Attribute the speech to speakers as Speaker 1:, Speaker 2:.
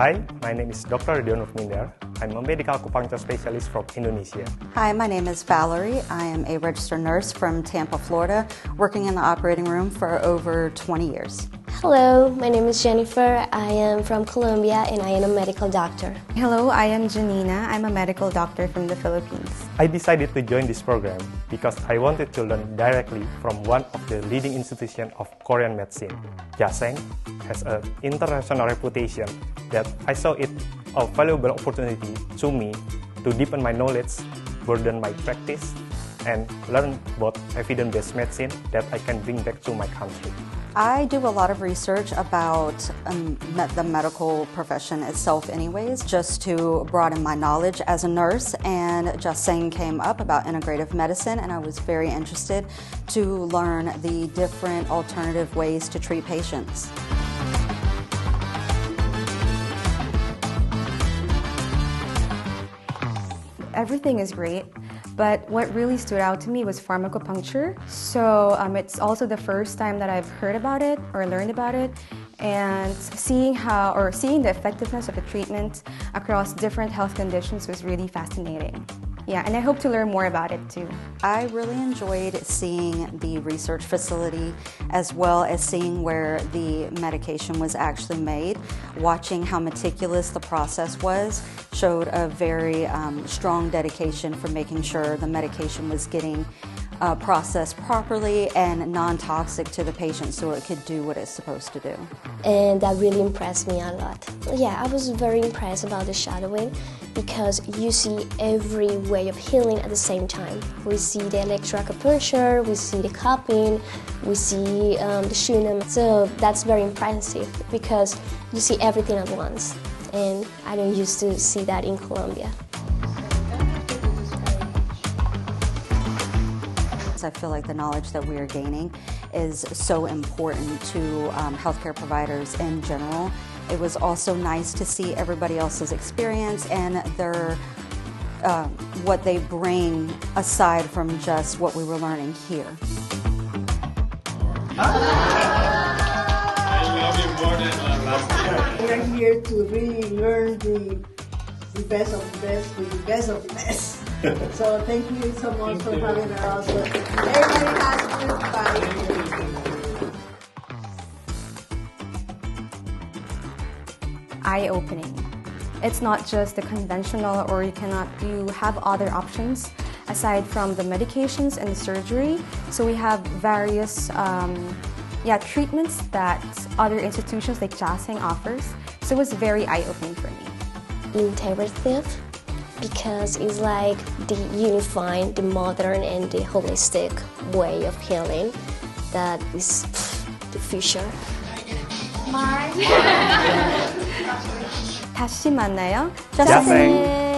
Speaker 1: Hi, my name is Dr. Minder. I'm a medical acupuncture specialist from Indonesia.
Speaker 2: Hi, my name is Valerie. I am a registered nurse from Tampa, Florida, working in the operating room for over 20 years.
Speaker 3: Hello, my name is Jennifer. I am from Colombia and I am a medical doctor.
Speaker 4: Hello, I am Janina. I'm a medical doctor from the Philippines.
Speaker 1: I decided to join this program because I wanted to learn directly from one of the leading institutions of Korean medicine. Jaseng has an international reputation that I saw it a valuable opportunity to me to deepen my knowledge, broaden my practice, and learn about evidence-based medicine that I can bring back to my country.
Speaker 2: I do a lot of research about the medical profession itself anyways, just to broaden my knowledge as a nurse, and Jaseng came up about integrative medicine, and I was very interested to learn the different alternative ways to treat patients.
Speaker 4: Everything is great, but what really stood out to me was pharmacopuncture. So it's also the first time that I've heard about it or learned about it, and seeing the effectiveness of the treatment across different health conditions was really fascinating. Yeah, and I hope to learn more about it too.
Speaker 2: I really enjoyed seeing the research facility as well as seeing where the medication was actually made. Watching how meticulous the process was showed a very strong dedication for making sure the medication was getting processed properly and non-toxic to the patient so it could do what it's supposed to do.
Speaker 3: And that really impressed me a lot. Yeah, I was very impressed about the shadowing because you see every way of healing at the same time. We see the electroacupuncture, we see the cupping, we see the shunim. So that's very impressive because you see everything at once. And I don't used to see that in Colombia.
Speaker 2: I feel like the knowledge that we are gaining is so important to healthcare providers in general. It was also nice to see everybody else's experience and their what they bring aside from just what we were learning here.
Speaker 5: I love you more than last year.
Speaker 6: We are here to really learn the best of the best with the best of the best. So thank you so much for having us. Everybody has goodbye.
Speaker 4: Eye-opening. It's not just the conventional, or you have other options aside from the medications and the surgery. So we have various treatments that other institutions like Jaseng offers. So it was very eye-opening for me.
Speaker 3: Integrative, because it's like the unifying, the modern and the holistic way of healing that is the future.
Speaker 4: 다시 만나요.
Speaker 1: Jaseng.